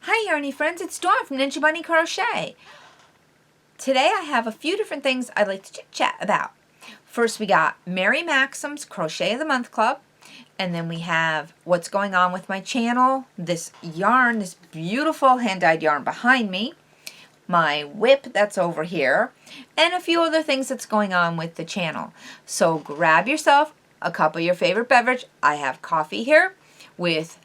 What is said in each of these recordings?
Hi Yarny friends, it's Dawn from Ninja Bunny Crochet. Today I have a few different things I'd like to chit chat about. First we got Mary Maxim's Crochet of the Month Club, and then we have what's going on with my channel, this yarn, this beautiful hand-dyed yarn behind me, my whip that's over here, and a few other things that's going on with the channel. So grab yourself a cup of your favorite beverage. I have coffee here with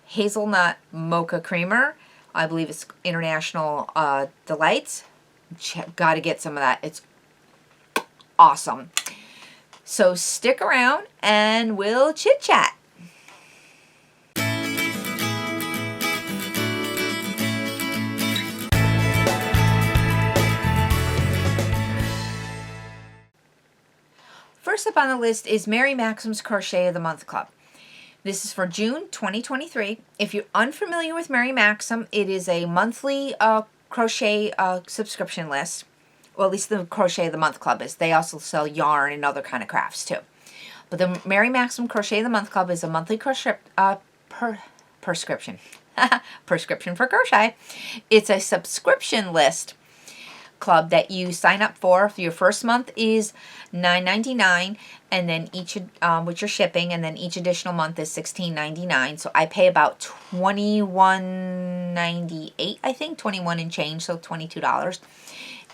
hazelnut mocha creamer. I believe it's International Delights. Got to get some of that. It's awesome. So stick around and we'll chit chat. First up on the list is Mary Maxim's Crochet of the Month Club. This is for June 2023. If you're unfamiliar with Mary Maxim, it is a monthly crochet subscription list. Well, at least the Crochet of the Month Club is. They also sell yarn and other kind of crafts too. But the Mary Maxim Crochet of the Month Club is a monthly prescription. Prescription for crochet. It's a subscription list club that you sign up for. Your first month is $9.99, and then each with your shipping, and then each additional month is $16.99. So I pay about $21.98, I think, 21 and change, so $22.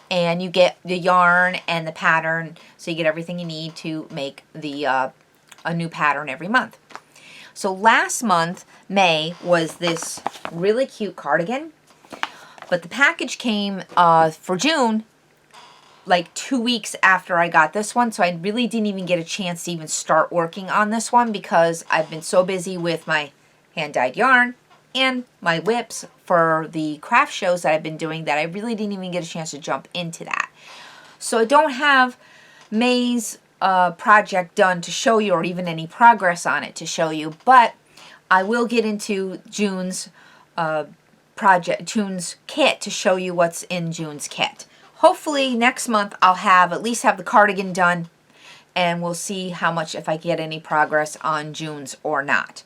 And you get the yarn and the pattern, so you get everything you need to make the a new pattern every month. So last month, May, was this really cute cardigan. But the package came for June like 2 weeks after I got this one. So I really didn't even get a chance to even start working on this one because I've been so busy with my hand-dyed yarn and my whips for the craft shows that I've been doing that I really didn't even get a chance to jump into that. So I don't have May's project done to show you, or even any progress on it to show you. But I will get into June's June's kit to show you what's in June's kit. Hopefully next month I'll at least have the cardigan done, and we'll see how much, if I get any progress on June's or not.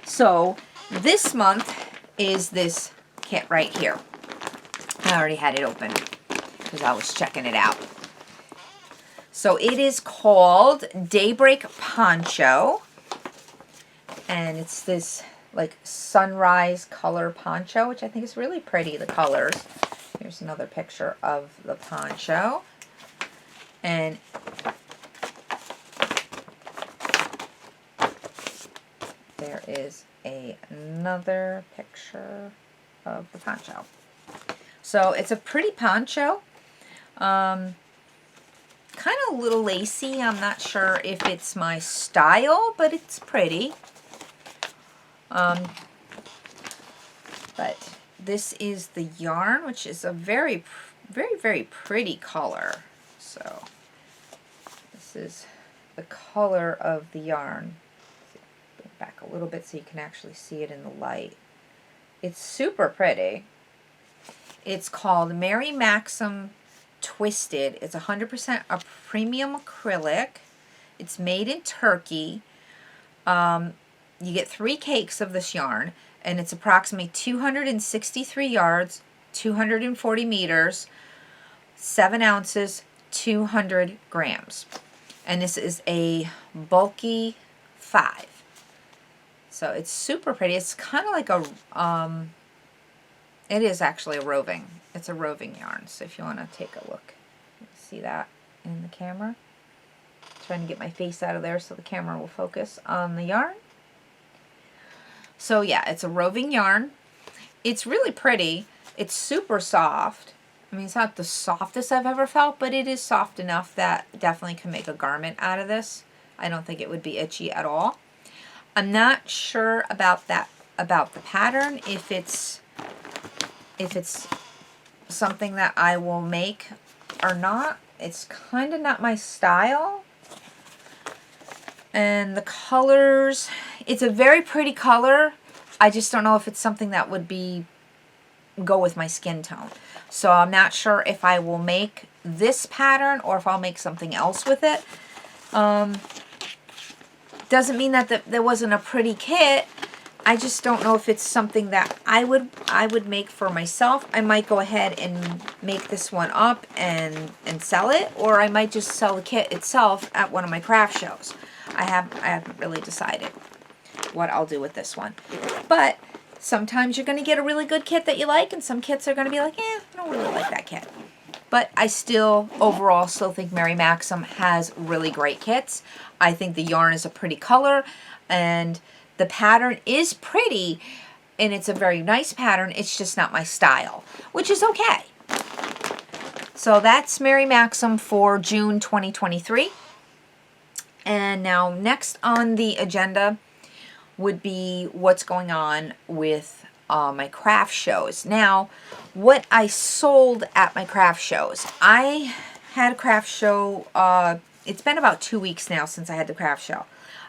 So this month is this kit right here. I already had it open because I was checking it out. So it is called Daybreak Poncho, and it's this like sunrise color poncho, which I think is really pretty, the colors. Here's another picture of the poncho. And there is another picture of the poncho. So it's a pretty poncho. Kind of a little lacy. I'm not sure if it's my style, but it's pretty. But this is the yarn, which is a very, very pretty color. So this is the color of the yarn. Bring it back a little bit so you can actually see it in the light. It's super pretty. It's called Mary Maxim Twisted. It's 100% a premium acrylic. It's made in Turkey. You get 3 cakes of this yarn, and it's approximately 263 yards, 240 meters, 7 ounces, 200 grams. And this is a bulky 5. So it's super pretty. It's kind of like a, it is actually a roving. It's a roving yarn. So if you want to take a look, see that in the camera. Trying to get my face out of there so the camera will focus on the yarn. So yeah, it's a roving yarn. It's really pretty. It's super soft. I mean, it's not the softest I've ever felt, but it is soft enough that definitely can make a garment out of this. I don't think it would be itchy at all. I'm not sure about the pattern, if it's something that I will make or not. It's kind of not my style. And the colors, it's a very pretty color. I just don't know if it's something that would go with my skin tone. So I'm not sure if I will make this pattern or if I'll make something else with it. Doesn't mean that there wasn't a pretty kit. I just don't know if it's something that I would make for myself. I might go ahead and make this one up and sell it, or I might just sell the kit itself at one of my craft shows. I haven't really decided what I'll do with this one. But sometimes you're going to get a really good kit that you like, and some kits are going to be like, I don't really like that kit. But I still, overall, still think Mary Maxim has really great kits. I think the yarn is a pretty color, and the pattern is pretty, and it's a very nice pattern. It's just not my style, which is okay. So that's Mary Maxim for June 2023. And now next on the agenda would be what's going on with my craft shows. Now, what I sold at my craft shows. I had a craft show, it's been about 2 weeks now since I had the craft show.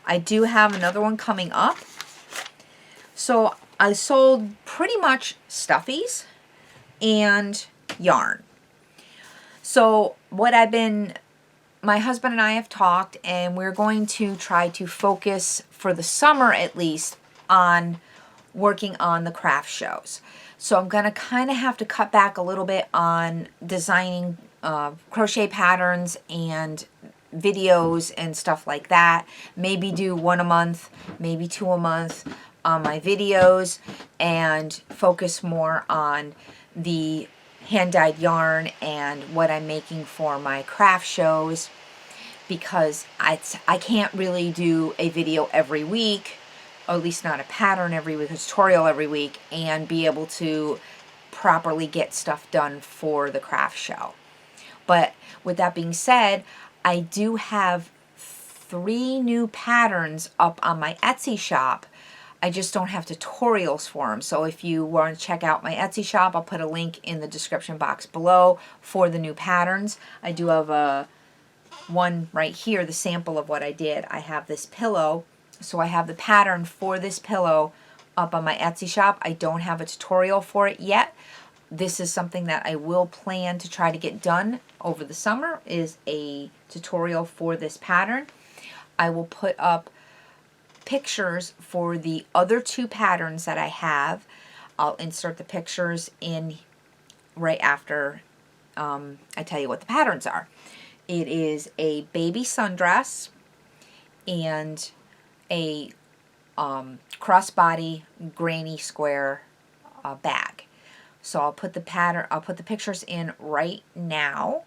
I do have another one coming up. So I sold pretty much stuffies and yarn. So what my husband and I have talked, and we're going to try to focus for the summer at least on working on the craft shows. So I'm going to kind of have to cut back a little bit on designing crochet patterns and videos and stuff like that. Maybe do 1 a month, maybe 2 a month on my videos, and focus more on the hand-dyed yarn and what I'm making for my craft shows, because I can't really do a video every week, or at least not a pattern every week, a tutorial every week, and be able to properly get stuff done for the craft show. But with that being said, I do have 3 new patterns up on my Etsy shop. I just don't have tutorials for them. So if you want to check out my Etsy shop, I'll put a link in the description box below for the new patterns. I do have one right here, the sample of what I did. I have this pillow. So I have the pattern for this pillow up on my Etsy shop. I don't have a tutorial for it yet. This is something that I will plan to try to get done over the summer, is a tutorial for this pattern. I will put up pictures for the other 2 patterns that I have. I'll insert the pictures in right after I tell you what the patterns are. It is a baby sundress and a crossbody granny square bag. So I'll put the pictures in right now.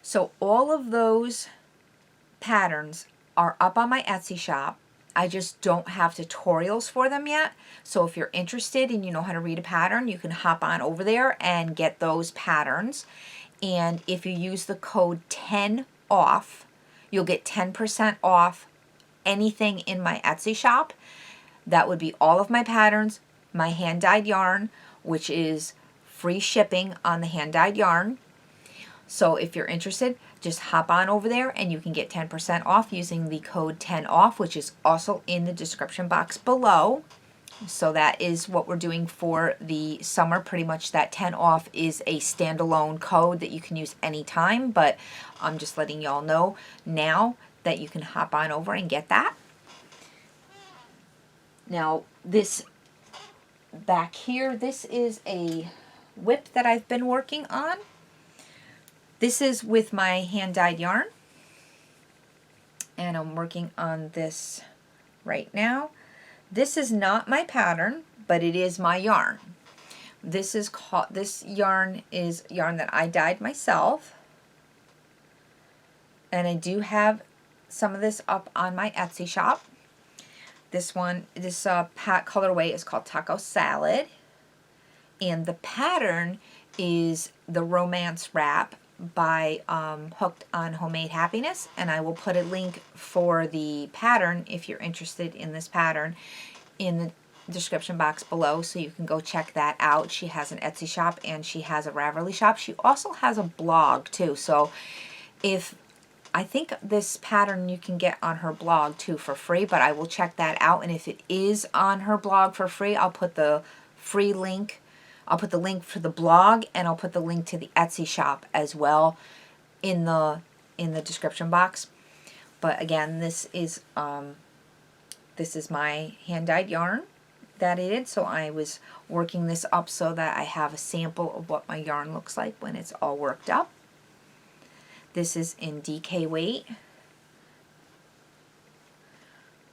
So all of those patterns are up on my Etsy shop. I just don't have tutorials for them yet. So if you're interested and you know how to read a pattern, you can hop on over there and get those patterns. And if you use the code 10OFF, you'll get 10% off anything in my Etsy shop. That would be all of my patterns, my hand-dyed yarn, which is free shipping on the hand-dyed yarn. So if you're interested, just hop on over there and you can get 10% off using the code 10OFF, which is also in the description box below. So that is what we're doing for the summer. Pretty much that 10OFF is a standalone code that you can use anytime, but I'm just letting y'all know now that you can hop on over and get that. Now this back here, this is a whip that I've been working on. This is with my hand-dyed yarn, and I'm working on this right now. This is not my pattern, but it is my yarn. This yarn is yarn that I dyed myself, and I do have some of this up on my Etsy shop. This colorway is called Taco Salad, and the pattern is the Romance Wrap by Hooked on Homemade Happiness, and I will put a link for the pattern if you're interested in this pattern in the description box below, so you can go check that out. She has an Etsy shop and she has a Ravelry shop. She also has a blog too. So if I think this pattern you can get on her blog too for free, but I will check that out. And if it is on her blog for free, I'll put the free link. I'll put the link for the blog, and I'll put the link to the Etsy shop as well in the description box. But again, this is my hand-dyed yarn that I did, so I was working this up so that I have a sample of what my yarn looks like when it's all worked up. This is in DK weight.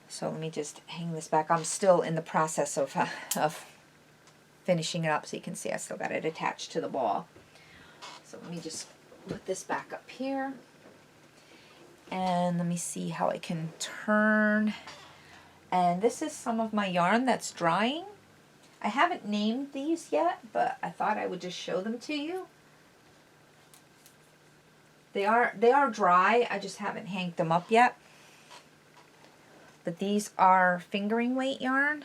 So let me just hang this back. I'm still in the process of finishing it up, so you can see I still got it attached to the ball. So let me just put this back up here. And let me see how I can turn. And this is some of my yarn that's drying. I haven't named these yet, but I thought I would just show them to you. They are dry, I just haven't hanged them up yet. But these are fingering weight yarn.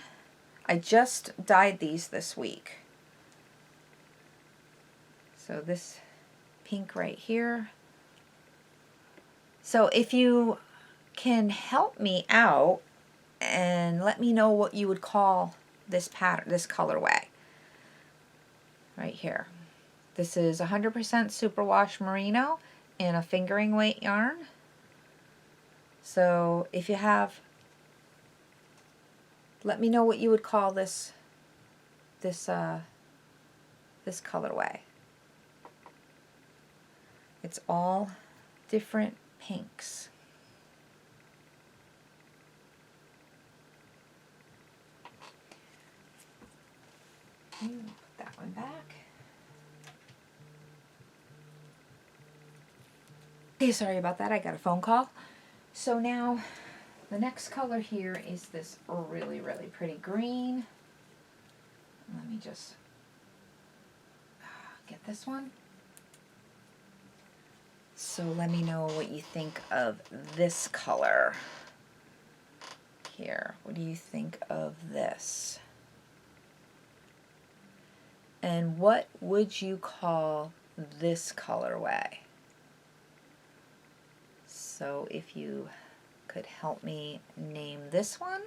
I just dyed these this week. So this pink right here. So if you can help me out and let me know what you would call this pattern, this colorway right here. This is 100% superwash merino in a fingering weight yarn. So if you have, let me know what you would call this colorway. It's all different pinks. Put that one back. Okay, sorry about that. I got a phone call. So now the next color here is this really, really pretty green. Let me just get this one. So let me know what you think of this color here. What do you think of this? And what would you call this colorway? So if you could help me name this one,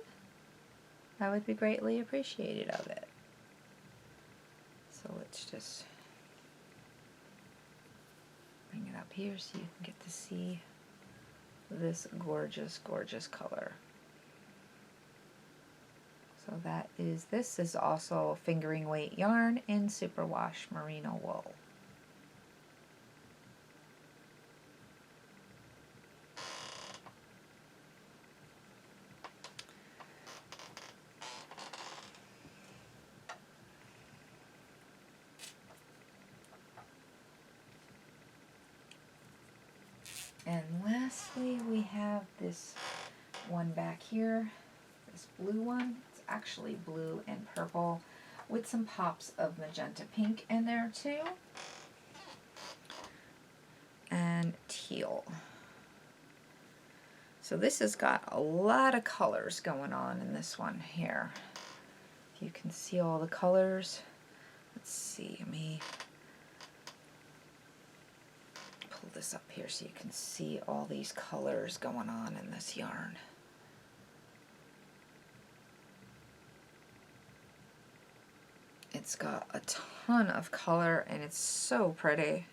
I would be greatly appreciative of it. So let's just bring it up here so you can get to see this gorgeous, gorgeous color. So that is, this is also fingering weight yarn in superwash merino wool. And lastly, we have this one back here, this blue one. It's actually blue and purple with some pops of magenta pink in there too. And teal. So this has got a lot of colors going on in this one here. If you can see all the colors. Let's see, let me pull this up here so you can see all these colors going on in this yarn. It's got a ton of color and it's so pretty.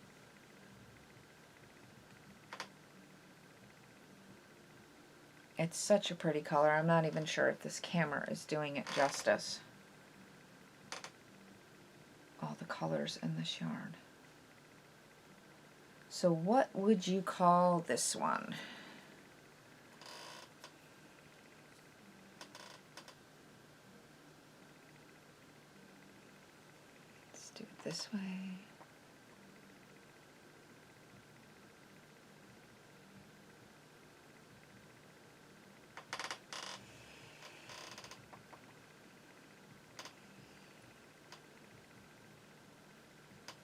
It's such a pretty color. I'm not even sure if this camera is doing it justice. All the colors in this yarn. So what would you call this one? Let's do it this way.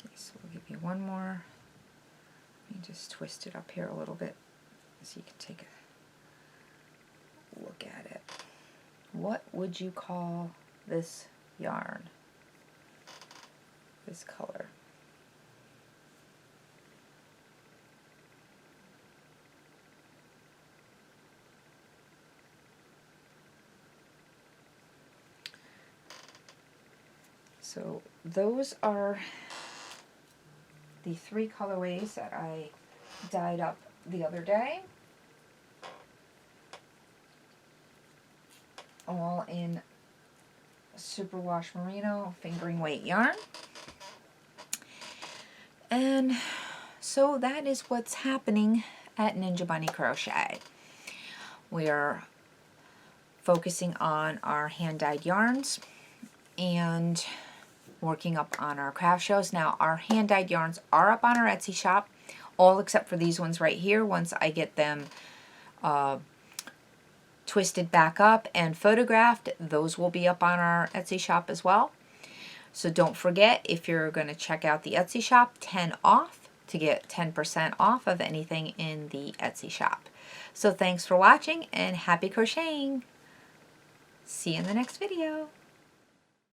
Okay, so we'll give you one more. Let me just twist it up here a little bit so you can take a look at it. What would you call this yarn, this color. So those are the 3 colorways that I dyed up the other day. All in superwash merino fingering weight yarn. And so that is what's happening at Ninja Bunny Crochet. We are focusing on our hand-dyed yarns and working up on our craft shows. Now our hand-dyed yarns are up on our Etsy shop, all except for these ones right here. Once I get them twisted back up and photographed, those will be up on our Etsy shop as well. So don't forget, if you're going to check out the Etsy shop, 10 off to get 10% off of anything in the Etsy shop. So thanks for watching and happy crocheting. See you in the next video.